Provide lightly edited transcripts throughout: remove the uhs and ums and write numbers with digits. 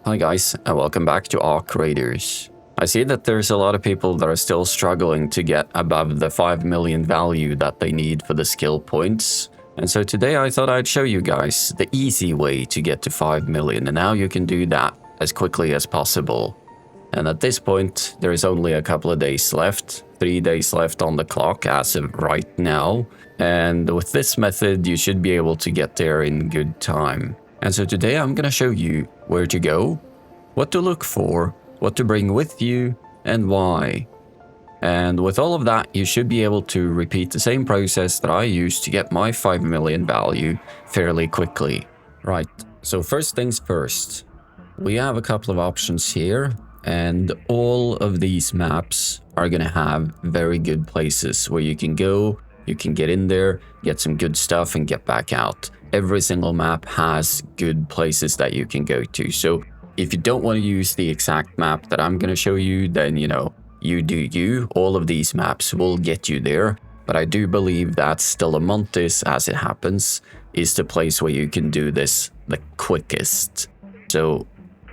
Hi guys, and welcome back to Arc Raiders. I see that there's a lot of people that are still struggling to get above the 5 million value that they need for the skill points. And so today I thought I'd show you guys the easy way to get to 5 million, and how you can do that as quickly as possible. And at this point, there is only a couple of days left, 3 days left on the clock as of right now. And with this method, you should be able to get there in good time. And so today I'm gonna show you where to go, what to look for, what to bring with you, and why. And with all of that, you should be able to repeat the same process that I used to get my 5 million value fairly quickly. Right, so first things first. We have a couple of options here, and all of these maps are gonna have very good places where you can go, you can get in there, get some good stuff, and get back out. Every single map has good places that you can go to. So if you don't want to use the exact map that I'm going to show you, then, you do you. All of these maps will get you there. But I do believe that Stellamontis, as it happens, is the place where you can do this the quickest. So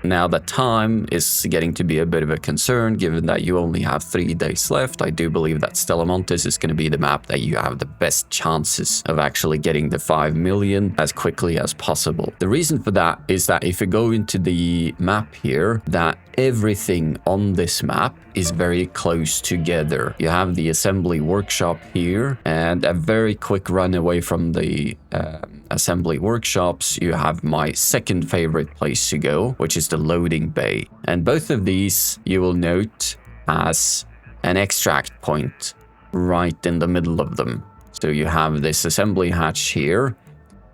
now that time is getting to be a bit of a concern, given that you only have 3 days left. I do believe that Stellamontis is going to be the map that you have the best chances of actually getting the 5 million as quickly as possible. The reason for that is that if you go into the map here, that everything on this map is very close together. You have the assembly workshop here, and a very quick run away from the assembly workshops, you have my second favorite place to go, which is the loading bay. And both of these, you will note, has an extract point right in the middle of them. So you have this assembly hatch here,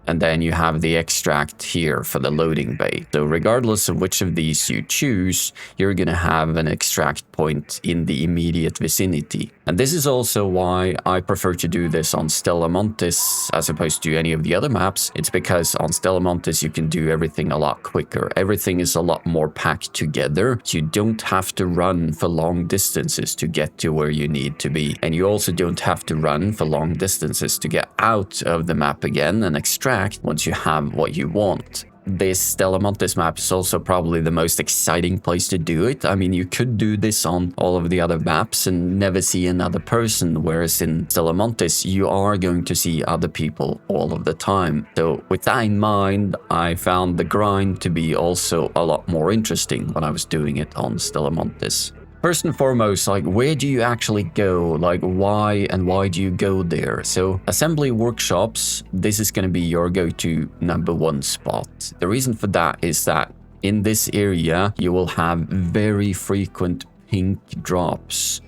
and then you have the extract here for the loading bay. So regardless of which of these you choose, you're gonna have an extract point in the immediate vicinity. And this is also why I prefer to do this on Stellamontis as opposed to any of the other maps. It's because on Stellamontis you can do everything a lot quicker. Everything is a lot more packed together. You don't have to run for long distances to get to where you need to be. And you also don't have to run for long distances to get out of the map again and extract once you have what you want. This Stellamontis map is also probably the most exciting place to do it. I mean, you could do this on all of the other maps and never see another person, whereas in Stellamontis, you are going to see other people all of the time. So with that in mind, I found the grind to be also a lot more interesting when I was doing it on Stellamontis. First and foremost, where do you actually go? Why do you go there? So assembly workshops, this is going to be your go-to #1 spot. The reason for that is that in this area, you will have very frequent pink drops.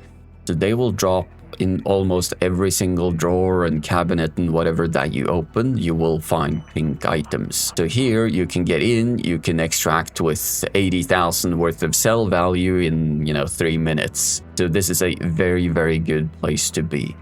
So they will drop in almost every single drawer and cabinet and whatever that you open, you will find pink items. So here you can get in, you can extract with 80,000 worth of sell value in, 3 minutes. So this is a very, very good place to be.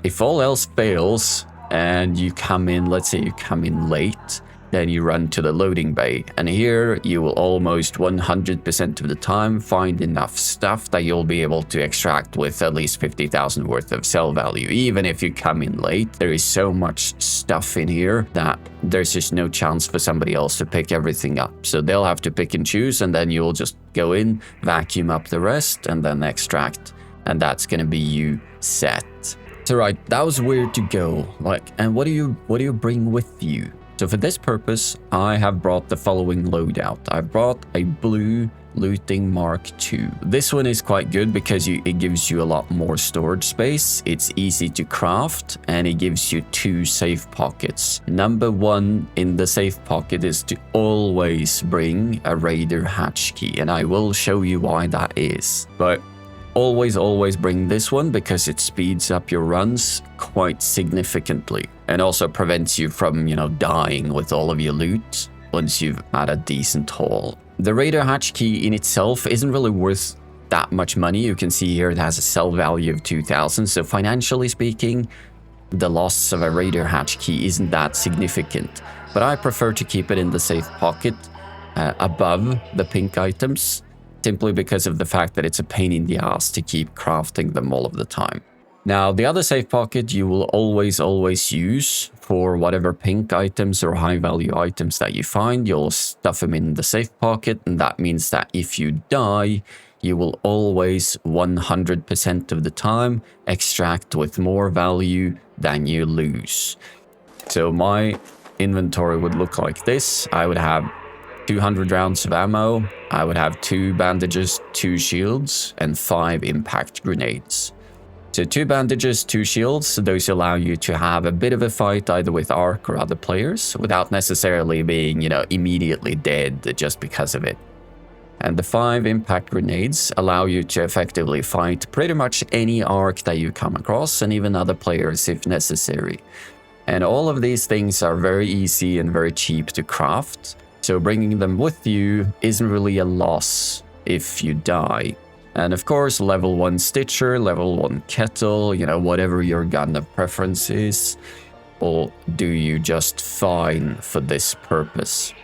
If all else fails and you come in, let's say you come in late, then you run to the loading bay. And here you will almost 100% of the time find enough stuff that you'll be able to extract with at least 50,000 worth of sell value. Even if you come in late, there is so much stuff in here that there's just no chance for somebody else to pick everything up. So they'll have to pick and choose, and then you'll just go in, vacuum up the rest, and then extract. And that's gonna be you set. So right, that was where to go. And what do you bring with you? So for this purpose, I have brought the following loadout. I brought a blue looting Mark II. This one is quite good because it gives you a lot more storage space. It's easy to craft, and it gives you 2 safe pockets. #1 in the safe pocket is to always bring a Raider hatch key, and I will show you why that is. But always bring this one because it speeds up your runs quite significantly, and also prevents you from, dying with all of your loot once you've had a decent haul. The Raider hatch key in itself isn't really worth that much money. You can see here it has a sell value of 2,000. So financially speaking, the loss of a Raider hatch key isn't that significant. But I prefer to keep it in the safe pocket above the pink items, simply because of the fact that it's a pain in the ass to keep crafting them all of the time. Now, the other safe pocket you will always use for whatever pink items or high value items that you find. You'll stuff them in the safe pocket, and that means that if you die, you will always 100% of the time extract with more value than you lose. So my inventory would look like this. I would have 200 rounds of ammo, I would have 2 bandages, 2 shields, and 5 impact grenades. So 2 bandages, 2 shields, those allow you to have a bit of a fight either with Ark or other players without necessarily being, immediately dead just because of it. And the 5 impact grenades allow you to effectively fight pretty much any Ark that you come across and even other players if necessary. And all of these things are very easy and very cheap to craft, so bringing them with you isn't really a loss if you die. And of course, level 1 Stitcher, level 1 Kettle, whatever your gun of preference is, will do you just fine for this purpose.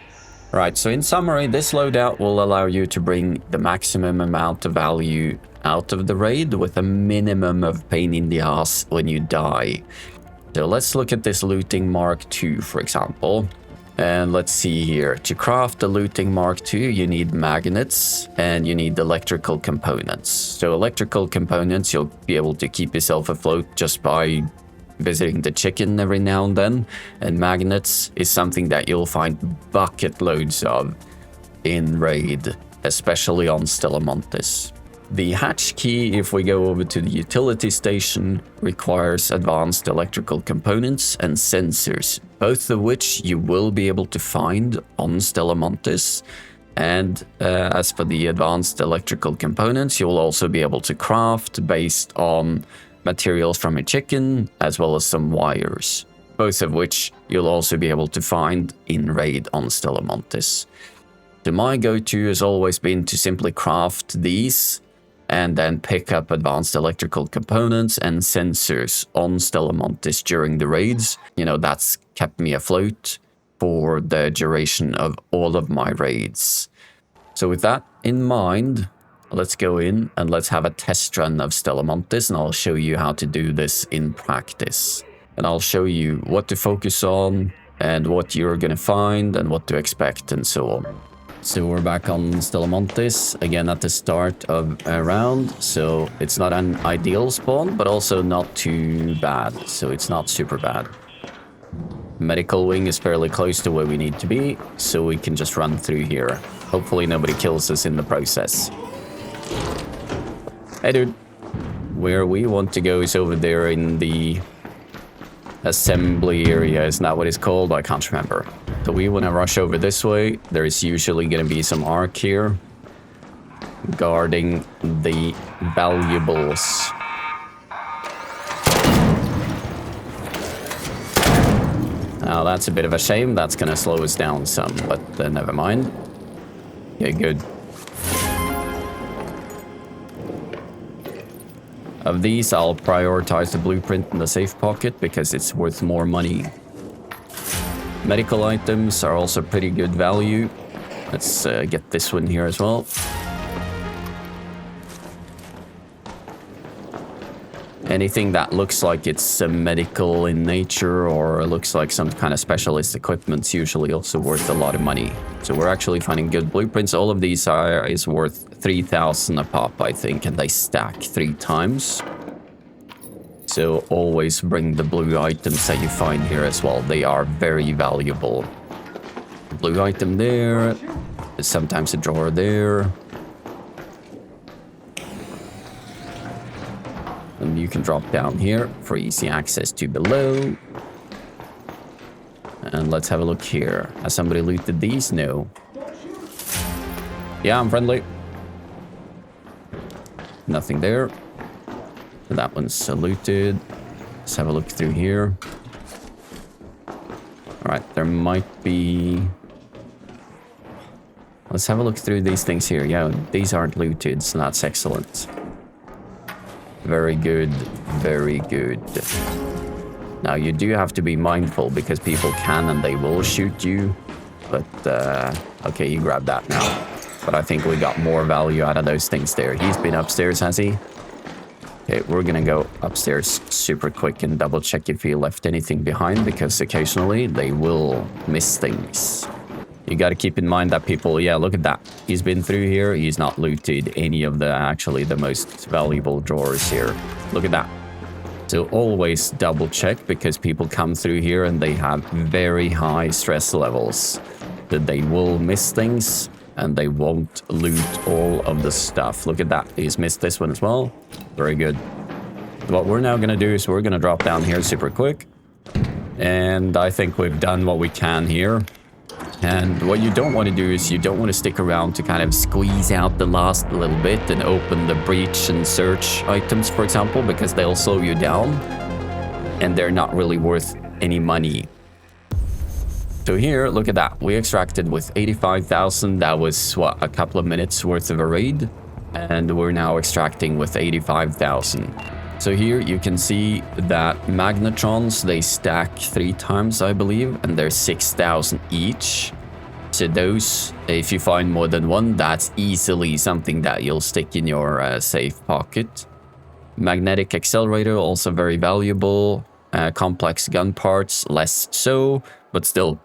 Right, so in summary, this loadout will allow you to bring the maximum amount of value out of the raid with a minimum of pain in the ass when you die. So let's look at this looting Mark II, for example. And let's see here. To craft the looting Mark II, you need magnets and you need electrical components. So electrical components, you'll be able to keep yourself afloat just by visiting the chicken every now and then. And magnets is something that you'll find bucket loads of in raid, especially on Stellamontis. The hatch key, if we go over to the utility station, requires advanced electrical components and sensors, both of which you will be able to find on Stellamontis. And as for the advanced electrical components, you'll also be able to craft based on materials from a chicken, as well as some wires, both of which you'll also be able to find in raid on Stellamontis. So my go-to has always been to simply craft these and then pick up advanced electrical components and sensors on Stellamontis during the raids. That's kept me afloat for the duration of all of my raids. So with that in mind, let's go in and let's have a test run of Stellamontis, and I'll show you how to do this in practice. And I'll show you what to focus on and what you're gonna find and what to expect and so on. So we're back on Stellamontis, again at the start of a round, so it's not an ideal spawn, but also not too bad, so it's not super bad. Medical wing is fairly close to where we need to be, so we can just run through here. Hopefully nobody kills us in the process. Hey dude, where we want to go is over there in the assembly area, isn't that what it's called? I can't remember. So we want to rush over this way. There is usually going to be some Ark here guarding the valuables. Now that's a bit of a shame. That's going to slow us down some, but never mind. Okay, good. Of these, I'll prioritize the blueprint in the safe pocket because it's worth more money. Medical items are also pretty good value. Let's get this one here as well. Anything that looks like it's medical in nature or looks like some kind of specialist equipment's usually also worth a lot of money. So we're actually finding good blueprints. All of these is worth 3,000 a pop, I think, and they stack 3 times. So always bring the blue items that you find here as well. They are very valuable. Blue item there. There's sometimes a drawer there. And you can drop down here for easy access to below. And let's have a look here. Has somebody looted these? No. Yeah, I'm friendly. Nothing there. That one's looted. Let's have a look through here. Alright, there might be... Let's have a look through these things here. Yeah, these aren't looted, so that's excellent. Very good, very good. Now, you do have to be mindful because people can and they will shoot you. But, okay, you grab that now. But I think we got more value out of those things there. He's been upstairs, has he? Okay, we're gonna go upstairs super quick and double check if he left anything behind, because occasionally they will miss things. You gotta keep in mind that people, yeah, look at that. He's been through here, he's not looted any of the, actually, the most valuable drawers here. Look at that. So always double check, because people come through here and they have very high stress levels. That they will miss things and they won't loot all of the stuff. Look at that, he's missed this one as well. Very good. What we're now gonna do is we're gonna drop down here super quick. And I think we've done what we can here. And what you don't want to do is you don't want to stick around to kind of squeeze out the last little bit and open the breach and search items, for example, because they'll slow you down and they're not really worth any money. So here, look at that. We extracted with 85,000. That was, what, a couple of minutes worth of a raid. And we're now extracting with 85,000. So here you can see that magnetrons, they stack 3 times, I believe, and they're 6,000 each. So those, if you find more than one, that's easily something that you'll stick in your safe pocket. Magnetic accelerator, also very valuable. Complex gun parts, less so, but still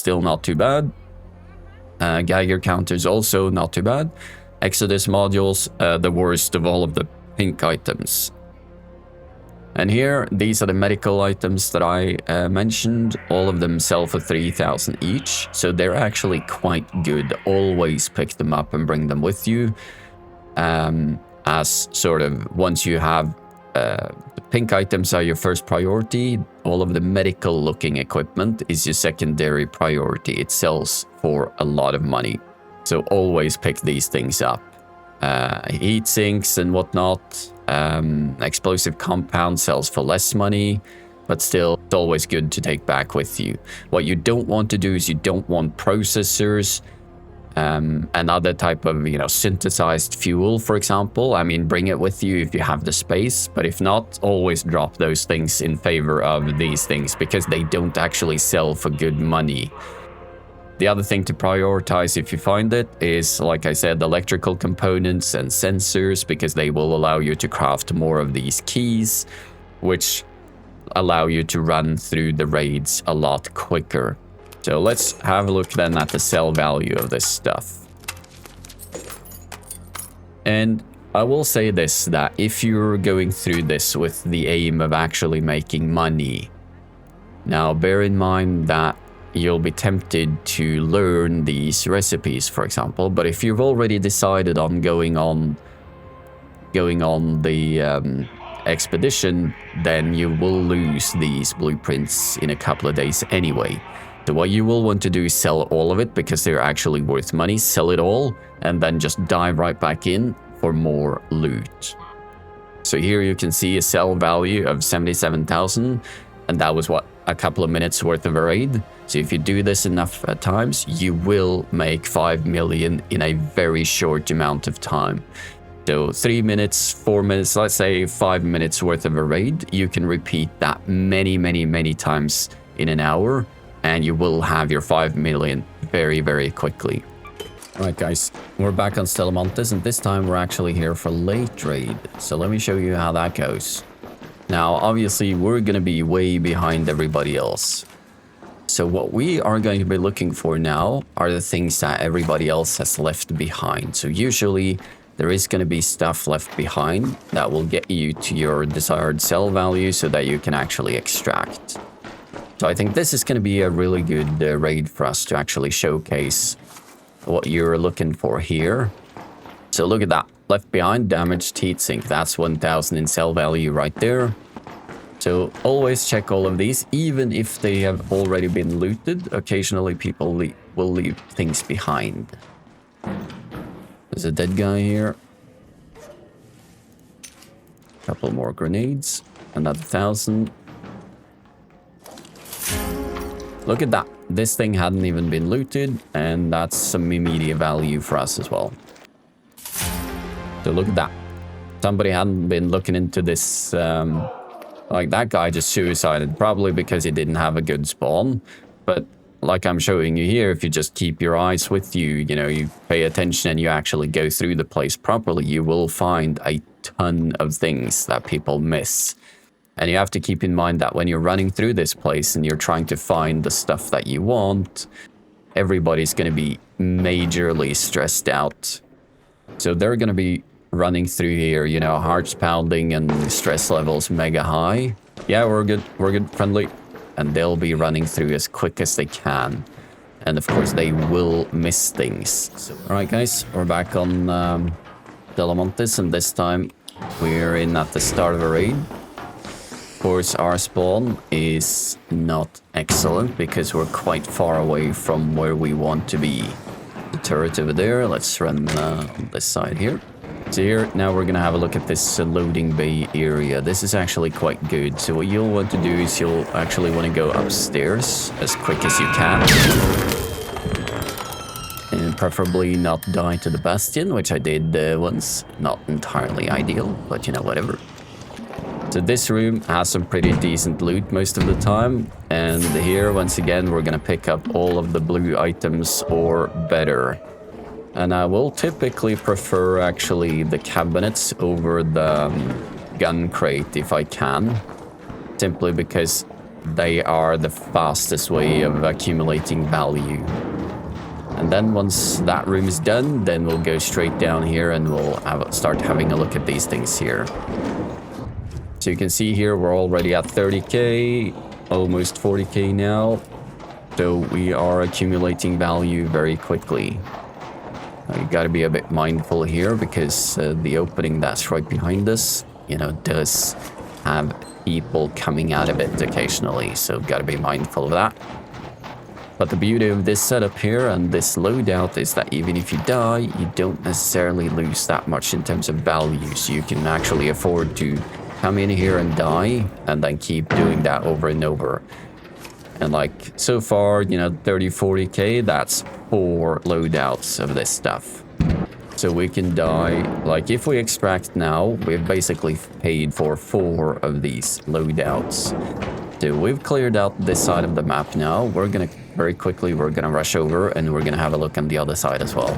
not too bad. Geiger counters, also not too bad. Exodus modules, the worst of all of the pink items. And here, these are the medical items that I mentioned. All of them sell for 3,000 each, so they're actually quite good. Always pick them up and bring them with you. As sort of, once you have the pink items are your first priority, all of the medical looking equipment is your secondary priority. It sells for a lot of money, so always pick these things up. Heat sinks and whatnot. Explosive compound sells for less money, but still, it's always good to take back with you. What you don't want to do is you don't want processors and other type of, synthesized fuel, for example. I mean, bring it with you if you have the space, but if not, always drop those things in favor of these things, because they don't actually sell for good money. The other thing to prioritize if you find it is, like I said, electrical components and sensors, because they will allow you to craft more of these keys, which allow you to run through the raids a lot quicker. So let's have a look then at the sell value of this stuff. And I will say this, that if you're going through this with the aim of actually making money, now bear in mind that you'll be tempted to learn these recipes, for example, but if you've already decided on going on the expedition, then you will lose these blueprints in a couple of days anyway. So what you will want to do is sell all of it, because they're actually worth money. Sell it all and then just dive right back in for more loot. So here you can see a sell value of 77,000, and that was what, a couple of minutes worth of a raid. So if you do this enough times, you will make 5 million in a very short amount of time. So 3 minutes, 4 minutes, let's say 5 minutes worth of a raid, you can repeat that many times in an hour, and you will have your 5 million very quickly. Alright guys, we're back on Stellamontes, and this time we're actually here for late raid. So let me show you how that goes. Now, obviously, we're going to be way behind everybody else. So what we are going to be looking for now are the things that everybody else has left behind. So usually, there is going to be stuff left behind that will get you to your desired sell value so that you can actually extract. So I think this is going to be a really good raid for us to actually showcase what you're looking for here. So look at that. Left behind, damaged heatsink. That's 1,000 in sell value right there. So always check all of these, even if they have already been looted. Occasionally people will leave things behind. There's a dead guy here. Couple more grenades. Another 1,000. Look at that. This thing hadn't even been looted, and that's some immediate value for us as well. So look at that. Somebody hadn't been looking into this. Like that guy just suicided, probably because he didn't have a good spawn. But like I'm showing you here, if you just keep your eyes with you, you pay attention and you actually go through the place properly, you will find a ton of things that people miss. And you have to keep in mind that when you're running through this place and you're trying to find the stuff that you want, everybody's going to be majorly stressed out. So they're going to be running through here, you know, hearts pounding and stress levels mega high. Yeah, we're good, friendly. And they'll be running through as quick as they can. And of course, they will miss things. So, all right, guys, we're back on Delamontes, and this time we're in at the start of a raid. Of course, our spawn is not excellent because we're quite far away from where we want to be. The turret over there, let's run on this side here. So here, now we're gonna have a look at this loading bay area. This is actually quite good. So what you'll want to do is you'll actually want to go upstairs as quick as you can. And preferably not die to the Bastion, which I did once. Not entirely ideal, but you know, whatever. So this room has some pretty decent loot most of the time. And here, once again, we're gonna pick up all of the blue items or better. And I will typically prefer actually the cabinets over the gun crate if I can. Simply because they are the fastest way of accumulating value. And then once that room is done, then we'll go straight down here and we'll start having a look at these things here. So you can see here we're already at 30k, almost 40k now. So we are accumulating value very quickly. You gotta be a bit mindful here because the opening that's right behind us, you know, does have people coming out of it occasionally, so gotta be mindful of that. But the beauty of this setup here and this loadout is that even if you die, you don't necessarily lose that much in terms of value, so you can actually afford to come in here and die and then keep doing that over and over. And like, so far, you know, 30-40k, that's 4 loadouts of this stuff. So we can die, like if we extract now, we've basically paid for 4 of these loadouts. So we've cleared out this side of the map now. We're gonna, very quickly, we're gonna rush over and we're gonna have a look on the other side as well.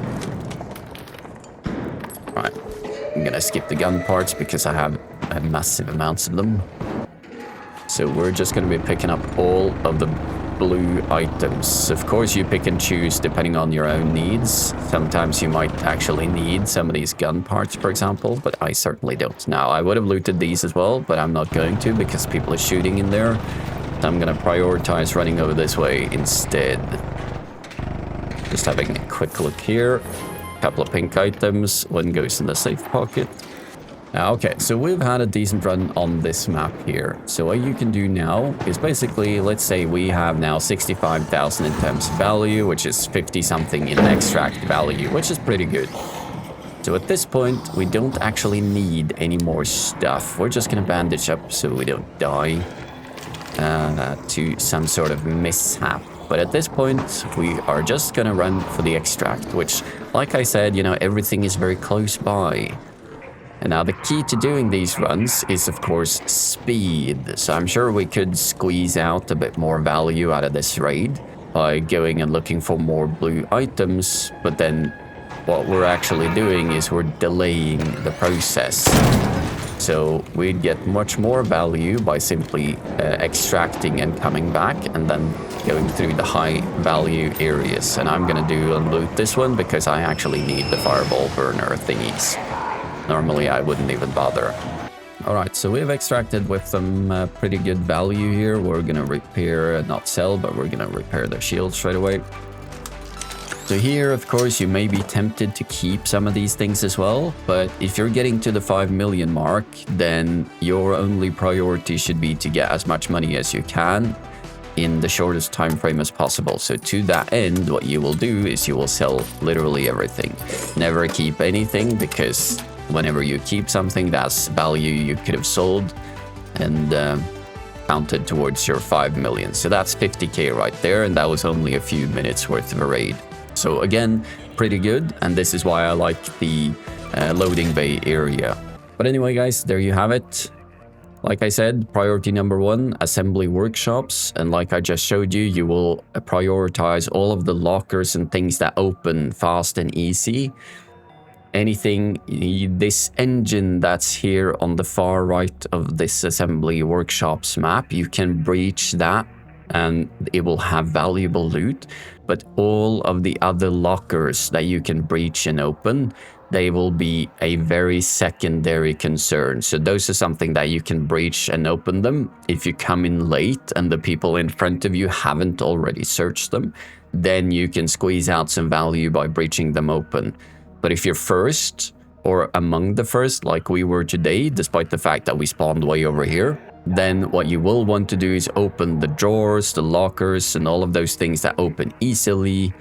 Right, I'm gonna skip the gun parts because I have massive amounts of them. So we're just going to be picking up all of the blue items. Of course, you pick and choose depending on your own needs. Sometimes you might actually need some of these gun parts, for example, but I certainly don't. Now, I would have looted these as well, but I'm not going to because people are shooting in there. So I'm going to prioritize running over this way instead. Just having a quick look here. A couple of pink items. One goes in the safe pocket. Okay, so we've had a decent run on this map here. So what you can do now is basically, let's say we have now 65,000 in terms of value, which is 50 something in extract value, which is pretty good. So at this point, we don't actually need any more stuff. We're just going to bandage up so we don't die to some sort of mishap. But at this point, we are just going to run for the extract, which, like I said, you know, everything is very close by. And now the key to doing these runs is, of course, speed. So I'm sure we could squeeze out a bit more value out of this raid by going and looking for more blue items. But then what we're actually doing is we're delaying the process. So we'd get much more value by simply extracting and coming back and then going through the high value areas. And I'm going to do and loot this one because I actually need the fireball burner thingies. Normally, I wouldn't even bother. Alright, so we've extracted with some pretty good value here. We're gonna repair, not sell, but we're gonna repair the shield straight away. So here, of course, you may be tempted to keep some of these things as well, but if you're getting to the 5 million mark, then your only priority should be to get as much money as you can in the shortest time frame as possible. So to that end, what you will do is you will sell literally everything. Never keep anything, because whenever you keep something, that's value you could have sold and counted towards your 5 million. So that's 50k right there, and that was only a few minutes worth of a raid. So again, pretty good, and this is why I like the loading bay area. But anyway, guys, there you have it. Like I said, priority number 1, assembly workshops. And like I just showed you, you will prioritize all of the lockers and things that open fast and easy. anything, this engine that's here on the far right of this assembly workshops map, you can breach that and it will have valuable loot. But all of the other lockers that you can breach and open, they will be a very secondary concern. So those are something that you can breach and open them if you come in late and the people in front of you haven't already searched them. Then you can squeeze out some value by breaching them open. But if you're first or among the first like we were today, despite the fact that we spawned way over here, then what you will want to do is open the drawers, the lockers, and all of those things that open easily,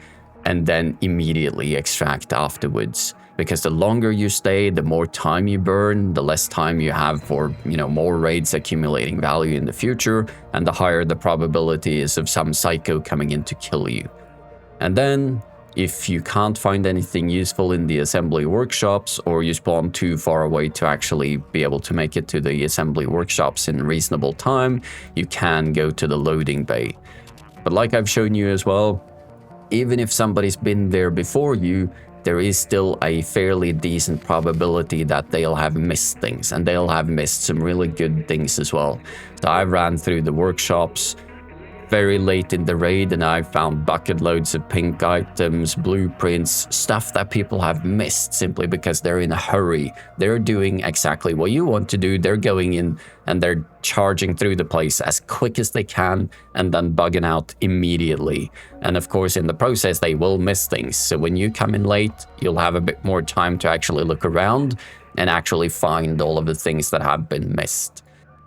and then immediately extract afterwards. Because the longer you stay, the more time you burn, the less time you have for, more raids accumulating value in the future, and the higher the probability is of some psycho coming in to kill you. And then, if you can't find anything useful in the assembly workshops, or you spawn too far away to actually be able to make it to the assembly workshops in reasonable time, you can go to the loading bay. But like I've shown you as well, even if somebody's been there before you, there is still a fairly decent probability that they'll have missed things, and they'll have missed some really good things as well. So I ran through the workshops very late in the raid, and I found bucket loads of pink items, blueprints, stuff that people have missed simply because they're in a hurry. They're doing exactly what you want to do. They're going in and they're charging through the place as quick as they can and then bugging out immediately. And of course, in the process, they will miss things. So when you come in late, you'll have a bit more time to actually look around and actually find all of the things that have been missed.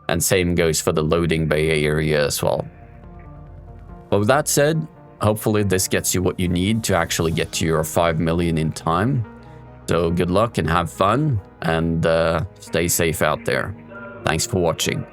And same goes for the loading bay area as well. But with that said, hopefully this gets you what you need to actually get to your 5 million in time. So good luck and have fun, and stay safe out there. Thanks for watching.